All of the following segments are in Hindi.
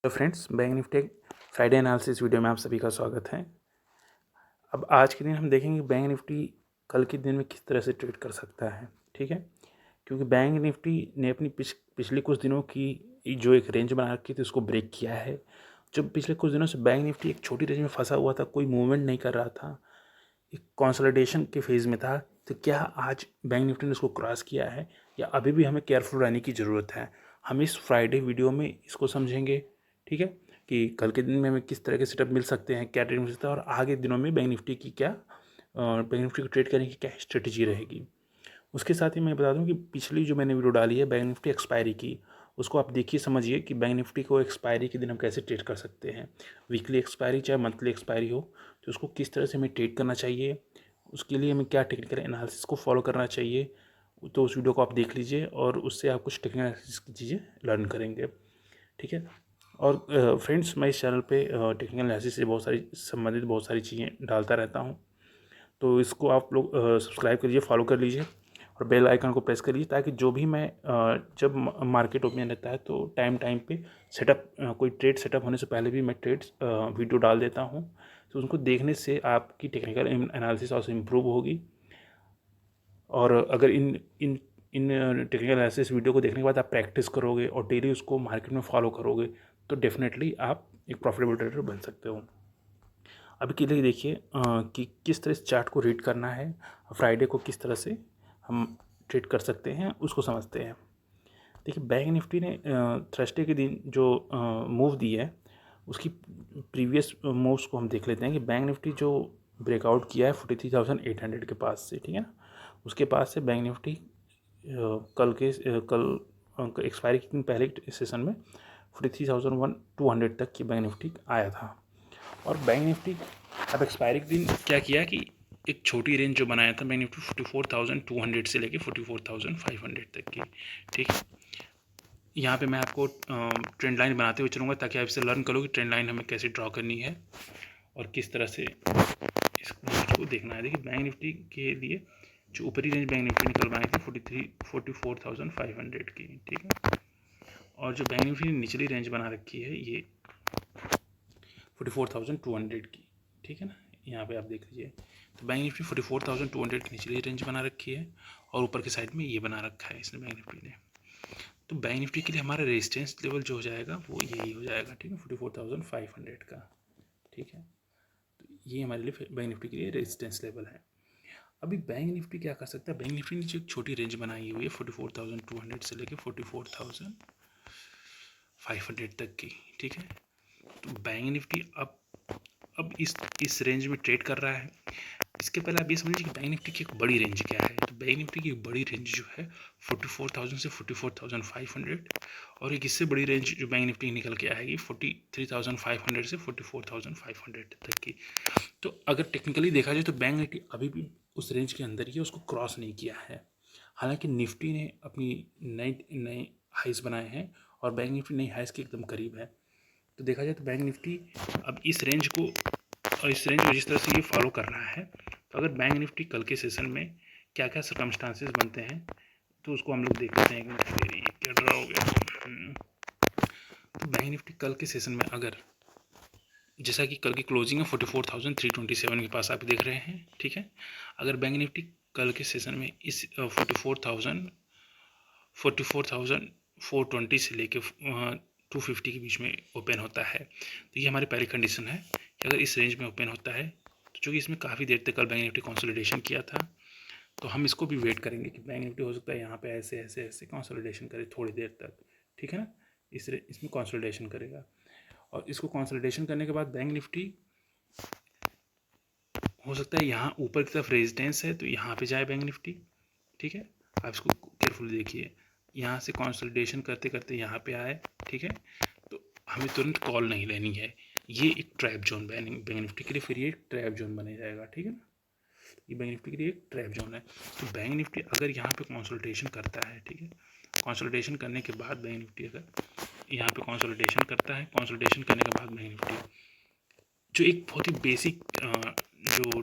Hello friends, bank Nifty Friday analysis video में आप सभी का स्वागत है। अब आज के दिन हम देखेंगे बैंक निफ्टी कल के दिन में किस तरह से ट्रेड कर सकता है। ठीक है, क्योंकि बैंक निफ्टी ने अपनी पिछले कुछ दिनों की जो एक रेंज बना रखी थी उसको ब्रेक किया है। जब पिछले कुछ दिनों से बैंक निफ्टी एक छोटी रेंज में फंसा हुआ था, कोई मूवमेंट नहीं कर रहा था, एक कंसोलिडेशन के फेज़ में था, तो क्या आज बैंक निफ्टी ने उसको क्रॉस किया है या अभी भी हमें केयरफुल रहने की ज़रूरत है। हम इस फ्राइडे वीडियो में इसको समझेंगे। ठीक है, कि कल के दिन में हमें किस तरह के सेटअप मिल सकते हैं, क्या ट्रेड मिल सकता है, और आगे दिनों में बैंक निफ्टी की क्या बैंक निफ्टी को ट्रेड करने की क्या स्ट्रेटेजी रहेगी। उसके साथ ही मैं बता दूं कि पिछली जो मैंने वीडियो डाली है बैंक निफ्टी एक्सपायरी की, उसको आप देखिए, समझिए कि बैंक निफ्टी को एक्सपायरी के दिन हम कैसे ट्रेड कर सकते हैं। वीकली एक्सपायरी चाहे मंथली एक्सपायरी हो, तो उसको किस तरह से हमें ट्रेड करना चाहिए, उसके लिए हमें क्या टेक्निकल एनालिसिस को फॉलो करना चाहिए। तो उस वीडियो को आप देख लीजिए और उससे आप कुछ टेक्निकल एनालिसिस की चीज़ें लर्न करेंगे। ठीक है, और फ्रेंड्स, मैं इस चैनल पे टेक्निकल एनालिसिस से बहुत सारी चीज़ें डालता रहता हूँ, तो इसको आप लोग सब्सक्राइब करिए, फॉलो कर लीजिए और बेल आइकन को प्रेस करिए, ताकि जो भी मैं जब मार्केट ओपन रहता है तो टाइम टाइम पे कोई ट्रेड सेटअप होने से पहले भी मैं ट्रेड्स वीडियो डाल देता हूँ। तो उनको देखने से आपकी टेक्निकल एनालिसिस और इम्प्रूव होगी। और अगर इन इन इन टेक्निकल एनालिसिस वीडियो को देखने के बाद आप प्रैक्टिस करोगे और डेली उसको मार्केट में फॉलो करोगे, तो डेफिनेटली आप एक प्रॉफिटेबल ट्रेडर बन सकते हो। अभी के लिए देखिए कि किस तरह इस चार्ट को रीड करना है, फ्राइडे को किस तरह से हम ट्रेड कर सकते हैं उसको समझते हैं। देखिए, बैंक निफ्टी ने थर्सडे के दिन जो मूव दी है, उसकी प्रीवियस मूव्स को हम देख लेते हैं कि बैंक निफ्टी जो ब्रेकआउट किया है 43,800 के पास से, ठीक है ना, उसके पास से बैंक निफ्टी कल एक्सपायरी के दिन पहले सेशन में 43,200 तक की बैंक निफ्टी आया था। और बैंक निफ्टी अब एक्सपायरी के दिन क्या किया कि एक छोटी रेंज जो बनाया था बैंक निफ्टी 44,200 से लेके 44,500 तक की। ठीक है, यहाँ पे मैं आपको ट्रेंड लाइन बनाते हुए चलूँगा ताकि आप इससे लर्न करो कि ट्रेंड लाइन हमें कैसे ड्रॉ करनी है और किस तरह से इस को देखना है। देखिए, बैंक निफ्टी के लिए जो ऊपरी रेंज बैंक निफ्टी ने कल बनाई थी 44,500 की। ठीक है, और जो बैंक निफ्टी ने निचली रेंज बना रखी है ये 44,200 की। ठीक है ना, यहाँ पे आप देख लीजिए, तो बैंक निफ्टी 44,200 की निचली रेंज बना रखी है और ऊपर की साइड में ये बना रखा है इसने बैंक निफ्टी ने। तो बैंक निफ्टी के लिए हमारा रेजिस्टेंस लेवल जो हो जाएगा वो यही हो जाएगा। ठीक है, 44,500 का। ठीक है, तो ये हमारे लिए बैंक निफ्टी के लिए रेजिस्टेंस लेवल है। अभी बैंक निफ्टी क्या कर सकता है, बैंक निफ्टी ने जो एक छोटी रेंज बनाई हुई है 44,200 से लेकर 44,500 तक की। ठीक है, तो बैंक निफ्टी अब इस रेंज में ट्रेड कर रहा है। इसके पहले आप ये समझिए कि बैंक निफ्टी की एक बड़ी रेंज क्या है। तो बैंक निफ्टी की एक बड़ी रेंज जो है 44,000 से 44,500, और एक इससे बड़ी रेंज जो बैंक निफ्टी निकल के आएगी 43,500 से 44,500 तक की। तो अगर टेक्निकली देखा जाए तो बैंक निफ्टी अभी भी उस रेंज के अंदर ही है, उसको क्रॉस नहीं किया है। हालांकि निफ्टी ने अपनी नई नए हाइस बनाए हैं और बैंक निफ्टी नई हाइस के एकदम करीब है। तो देखा जाए तो बैंक निफ्टी अब इस रेंज को जिस तरह से ये फॉलो कर रहा है, तो अगर बैंक निफ्टी कल के सेशन में क्या क्या सर्कमस्टांसेस बनते हैं तो उसको हम लोग देखते हैं। क्या ड्रा हो गया। तो बैंक निफ्टी कल के सेशन में अगर, जैसा कि कल की क्लोजिंग है 44,327 के पास आप देख रहे हैं। ठीक है, अगर बैंक निफ्टी कल के सेशन में इस 44,420 से लेके 250 के बीच में ओपन होता है, तो ये हमारी पहली कंडीशन है कि अगर इस रेंज में ओपन होता है, तो चूँकि इसमें काफ़ी देर तक कल बैंक निफ्टी कंसोलिडेशन किया था, तो हम इसको भी वेट करेंगे कि बैंक निफ्टी हो सकता है यहाँ पे ऐसे ऐसे ऐसे कंसोलिडेशन करे थोड़ी देर तक। ठीक है ना, इसमें कंसोलिडेशन करेगा और इसको कंसोलिडेशन करने के बाद बैंक निफ्टी हो सकता है यहाँ ऊपर की तरफ रेजिस्टेंस है तो यहाँ पे जाए बैंक निफ्टी। ठीक है, आप इसको केयरफुली देखिए, यहाँ से कंसोलिडेशन करते करते यहाँ पे आए। ठीक है, तो हमें तुरंत कॉल नहीं लेनी है, ये एक ट्रैप जोन बैंक निफ्टी के लिए फिर ये एक ट्रैप जोन बने जाएगा। ठीक है ना, ये बैंक निफ्टी के लिए एक ट्रैप जोन है। तो बैंक निफ्टी अगर यहाँ पे कंसोलिडेशन करता है, ठीक है, कंसोलिडेशन करने के बाद बैंक निफ्टी अगर यहाँ पे कंसोलिडेशन करता है, कंसोलिडेशन करने के बाद बैंक निफ्टी जो एक बहुत ही बेसिक जो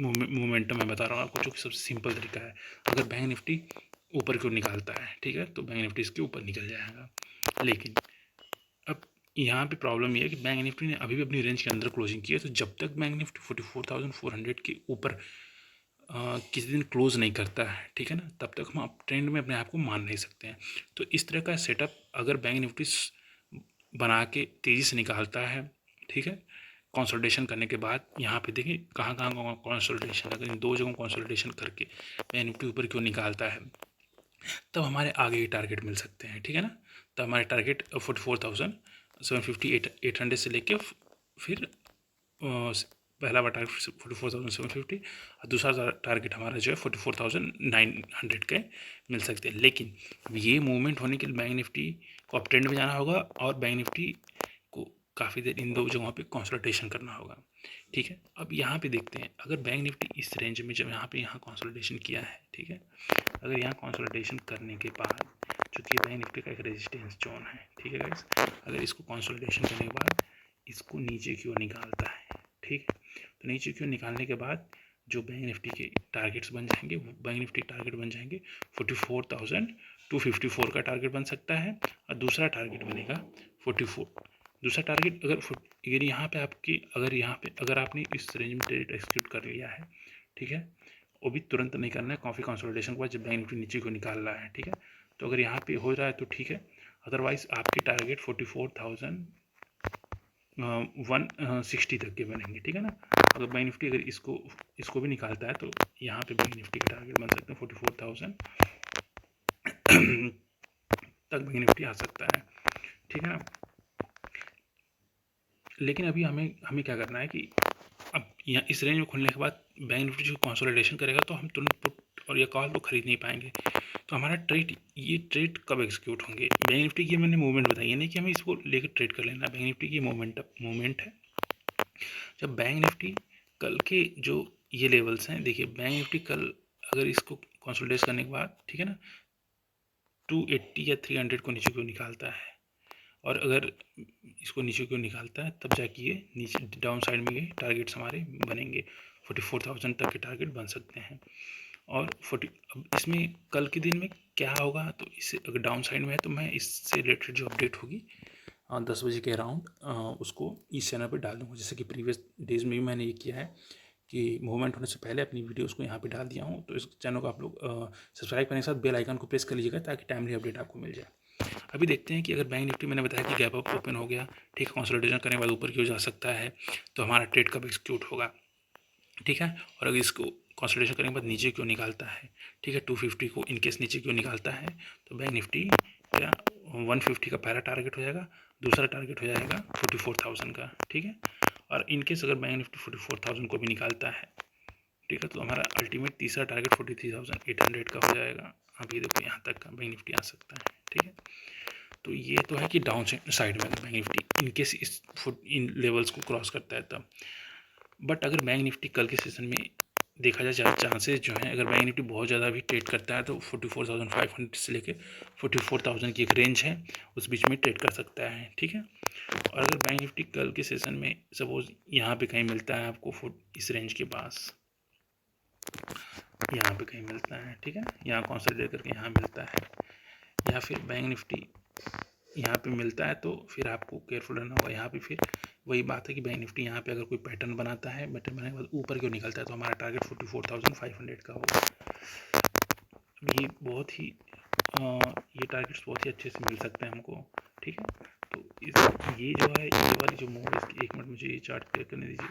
मोमेंटम मैं बता रहा हूँ आपको, जो कि सबसे सिंपल तरीका है, अगर बैंक निफ्टी ऊपर की ओर निकालता है, ठीक है, तो बैंक निफ्टी इसके ऊपर निकल जाएगा। लेकिन यहाँ पे प्रॉब्लम ये है कि बैंक निफ्टी ने अभी भी अपनी रेंज के अंदर क्लोजिंग की है, तो जब तक बैंक निफ्टी 44,400 के ऊपर किसी दिन क्लोज नहीं करता है, ठीक है ना, तब तक हम अप ट्रेंड में अपने आप को मान नहीं सकते हैं। तो इस तरह का सेटअप अगर बैंक निफ्टी बना के तेज़ी से निकालता है, ठीक है, कंसोलिडेशन करने के बाद, यहाँ पे देखिए कहाँ कहाँ कंसोलिडेशन, अगर इन दो जगहों कंसोलिडेशन करके बैंक निफ्टी ऊपर क्यों निकालता है, तब हमारे आगे ही टारगेट मिल सकते हैं, ठीक है ना। तब हमारे टारगेट 44,750 800 से लेके फिर पहला वाला टारगेट 44,750 और दूसरा टारगेट हमारा जो है 44,900 के मिल सकते हैं। लेकिन ये मूवमेंट होने के लिए बैंक निफ्टी को अप ट्रेंड में जाना होगा और बैंक निफ्टी को काफ़ी देर इन दो जगहों पे कंसोलिडेशन करना होगा, ठीक है। अब यहाँ पे देखते हैं, अगर बैंक निफ्टी इस रेंज में जब यहाँ कंसोलिडेशन किया है, ठीक है, अगर यहाँ कंसोलिडेशन करने के बाद, चूँकि बैंक निफ्टी का एक रेजिस्टेंस जोन है, ठीक है गाइस, अगर इसको कंसोलिडेशन करने के बाद इसको नीचे की ओर निकालता है, ठीक है, तो नीचे की ओर निकालने के बाद जो बैंक निफ्टी के टारगेट्स बन जाएंगे, वो बैंक निफ्टी टारगेट बन जाएंगे 44,254 का टारगेट बन सकता है, और दूसरा टारगेट बनेगा 44। दूसरा टारगेट अगर यहाँ पे अगर आपने इस रेंज में ट्रेड एक्सिक्यूट कर लिया है, ठीक है, वो भी तुरंत नहीं करना है, काफ़ी कंसोलिडेशन के बाद जब बैंक निफ्टी नीचे को निकाल रहा है, ठीक है, तो अगर यहाँ पे हो रहा है तो ठीक है, अदरवाइज आपके टारगेट 44,160 तक के बनेंगे, ठीक है ना। अगर बैंक निफ्टी अगर इसको भी निकालता है तो यहाँ पे बैंक निफ्टी का टारगेट बन सकते हैं 44,000 तक बैंक निफ्टी आ सकता है, ठीक है ना। लेकिन अभी हमें क्या करना है कि अब यहाँ इस रेंज में खुलने के बाद बैंक निफ्टी जो कंसोलिडेशन करेगा तो हम तुरंत पुट और या कॉल तो खरीद नहीं पाएंगे। तो हमारा ये ट्रेड कब एग्जीक्यूट होंगे, बैंक निफ्टी की मैंने मूवमेंट बताई है, नहीं कि हमें इसको लेकर ट्रेड कर लेना। बैंक निफ्टी की मूवमेंट है जब बैंक निफ्टी कल के जो ये लेवल्स हैं, देखिए बैंक निफ्टी कल अगर इसको कंसोलिडेट करने के बाद, ठीक है ना, 280 या 300 को नीचे क्यों निकालता है, और अगर इसको नीचे क्यों निकालता है, तब जाके ये नीचे डाउन साइड में ये टारगेट्स हमारे बनेंगे, 44,000 तक के टारगेट बन सकते हैं। और अब इसमें कल के दिन में क्या होगा, तो इससे अगर डाउन साइड में है तो मैं इससे रिलेटेड जो अपडेट होगी 10 बजे के अराउंड उसको इस चैनल पर डाल दूँगा। जैसे कि प्रीवियस डेज में भी मैंने ये किया है कि मूवमेंट होने से पहले अपनी वीडियोस को यहाँ पे डाल दिया हूँ। तो इस चैनल को आप लोग सब्सक्राइब करने के साथ बेल आइकन को प्रेस कर लीजिएगा ताकि टाइमली अपडेट आपको मिल जाए। अभी देखते हैं कि अगर बैंक निफ्टी मैंने बताया कि गैप अप ओपन हो गया, ठीक है, कंसोलिडेशन करने के बाद ऊपर की ओर जा सकता है, तो हमारा ट्रेड कब एक्सिक्यूट होगा, ठीक है। और अगर इसको कंसोलिडेशन करने के बाद नीचे क्यों निकालता है, ठीक है, 250 को इनकेस नीचे क्यों निकालता है, तो बैंक निफ्टी क्या 150 का पहला टारगेट हो जाएगा, दूसरा टारगेट हो जाएगा 44,000 का, ठीक है। और इनकेस अगर बैंक निफ्टी 44,000 को भी निकालता है, ठीक है, तो हमारा अल्टीमेट तीसरा टारगेट 43,800 का हो जाएगा। अभी देखो यहाँ तक का बैंक निफ्टी आ सकता है, ठीक है। तो ये तो है कि डाउन साइड में बैंक निफ्टी इनकेस इन लेवल्स को क्रॉस करता है तब। बट अगर बैंक निफ्टी कल के सेशन में देखा जाए, चांसेस जो हैं, अगर बैंक निफ्टी बहुत ज़्यादा भी ट्रेड करता है तो 44,500 से लेके 44,000 की एक रेंज है, उस बीच में ट्रेड कर सकता है, ठीक है। और अगर बैंक निफ्टी कल के सेशन में सपोज यहाँ पे कहीं मिलता है आपको इस रेंज के पास, यहाँ पे कहीं मिलता है, ठीक है, यहाँ कंसोलिडेट करके यहाँ मिलता है, या फिर बैंक निफ्टी यहाँ पे मिलता है, तो फिर आपको केयरफुल रहना होगा। यहाँ पे फिर वही बात है कि बैंक निफ्टी यहाँ पे अगर कोई पैटर्न बनाता है, पैटर्न बनाने के बाद ऊपर क्यों निकलता है, तो हमारा टारगेट 44,500 का होगा। ये बहुत ही ये टारगेट्स बहुत ही अच्छे से मिल सकते हैं हमको, ठीक है। तो ये जो है, ये वाली जो मूव है, इसकी 1 मिनट मुझे ये चार्ट क्लियर करने दीजिए।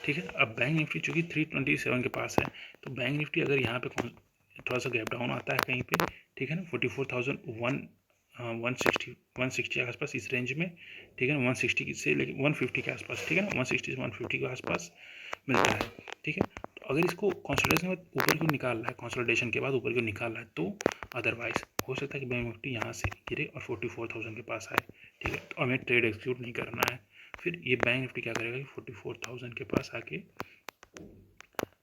ठीक है, अब बैंक निफ्टी चूँकि 327 के पास है, तो बैंक निफ्टी अगर यहाँ पे थोड़ा सा गैप डाउन आता है कहीं पे, ठीक है ना, 160 के आसपास इस रेंज में, ठीक है ना, 160 से लेके 150 के आसपास, ठीक है ना, 160 से 150 के आसपास मिलता है, ठीक है। तो अगर इसको कंसोलिडेशन के बाद ऊपर क्यों निकाल रहा है, कंसोलिडेशन के बाद ऊपर क्यों निकाल रहा है, तो अदरवाइज हो सकता है कि बैंक निफ्टी यहाँ से गिरे और 44,000 के पास आए, ठीक है। तो हमें ट्रेड एक्सिक्यूट नहीं करना है। फिर ये बैंक निफ्टी क्या करेगा कि 44,000 के पास आके,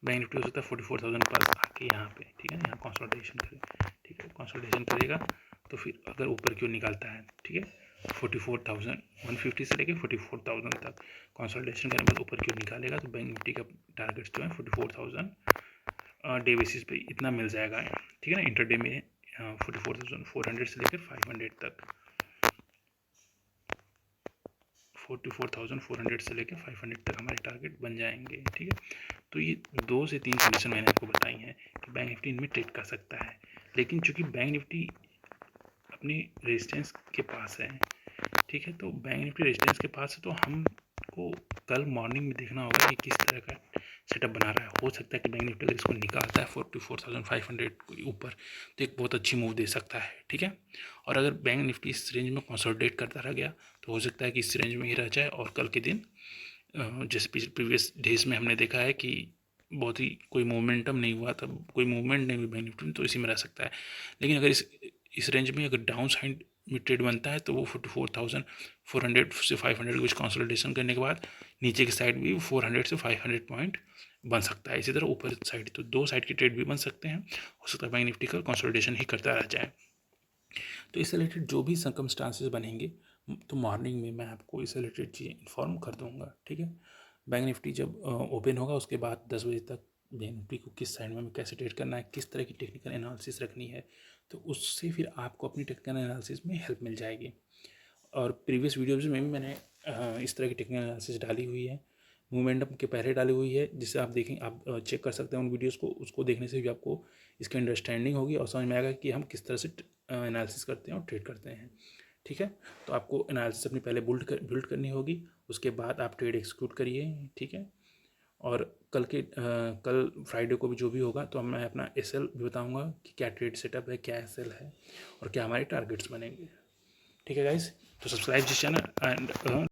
बैंक निफ्टी हो सकता है 44,000 के पास आके यहाँ पे, ठीक है ना, यहाँ कंसोलिडेशन करे, ठीक है, कंसोलिडेशन करेगा, तो फिर अगर ऊपर क्यों निकालता है, ठीक है, 44,000 150 से लेके 44,000 तक कंसोलिडेशन करने के बाद ऊपर की ओर निकालेगा तो बैंक निफ्टी का टारगेट्स जो है 44,000 डे बेसिस पे इतना मिल जाएगा, ठीक है ना। इंटरडे में 44,400 से लेकर 500 तक, 44,400 से लेकर 500 तक हमारे टारगेट बन जाएंगे, ठीक है। तो ये 2 से 3 कंडीशन मैंने आपको बताई हैं कि बैंक निफ्टी इनमें ट्रेड कर सकता है। लेकिन चूंकि बैंक निफ्टी अपनी रेजिस्टेंस के पास है, ठीक है, तो बैंक निफ्टी रेजिस्टेंस के पास है, तो हमको कल मॉर्निंग में देखना होगा कि किस तरह का सेटअप बना रहा है। हो सकता है कि बैंक निफ्टी अगर इसको निकालता है 44,500 के ऊपर तो एक बहुत अच्छी मूव दे सकता है, ठीक है। और अगर बैंक निफ्टी इस रेंज में कंसोलिडेट करता रह गया तो हो सकता है कि इस रेंज में ही रह जाए और कल के दिन जैसे प्रीवियस डेज में हमने देखा है कि बहुत ही कोई मोमेंटम नहीं हुआ था, कोई मूवमेंट नहीं हुई बैंक निफ्टी में, तो इसी में रह सकता है। लेकिन अगर इस रेंज में अगर डाउन साइड में ट्रेड बनता है तो वो 44,400 से 500 कुछ कंसोलिडेशन करने के बाद नीचे की साइड भी 400 से 500 पॉइंट बन सकता है। इसी तरह ऊपर साइड, तो 2 साइड की ट्रेड भी बन सकते हैं। हो सकता है बैंक निफ्टी का कंसोलिडेशन ही करता रह जाए। तो इससे रिलेटेड जो भी सर्कमस्टांसेस बनेंगे तो मॉर्निंग में मैं आपको इससे रिलेटेड चीज़ें इन्फॉर्म कर दूंगा, ठीक है। बैंक निफ्टी जब ओपन होगा उसके बाद 10 बजे तक बैंक निफ्टी को किस साइड में कैसे ट्रेड करना है, किस तरह की टेक्निकल एनालिसिस रखनी है, तो उससे फिर आपको अपनी टेक्निकल एनालिसिस में हेल्प मिल जाएगी। और प्रीवियस वीडियोज़ में भी मैंने इस तरह की टेक्निकल एनालिसिस डाली हुई है, मोमेंटम के पहले डाली हुई है, जिससे आप देखें, आप चेक कर सकते हैं उन वीडियोज़ को। उसको देखने से भी आपको इसकी अंडरस्टैंडिंग होगी और समझ में आएगा कि हम किस तरह से एनालिसिस करते हैं और ट्रेड करते हैं, ठीक है। तो आपको एनालिसिस अपनी पहले बिल्ड करनी होगी, उसके बाद आप ट्रेड एक्सिक्यूट करिए, ठीक है। और कल फ्राइडे को भी जो भी होगा तो मैं अपना एसएल भी बताऊंगा कि क्या ट्रेड सेटअप है, क्या एसएल है और क्या हमारे टारगेट्स बनेंगे, ठीक है गाइस। तो सब्सक्राइब दिस चैनल एंड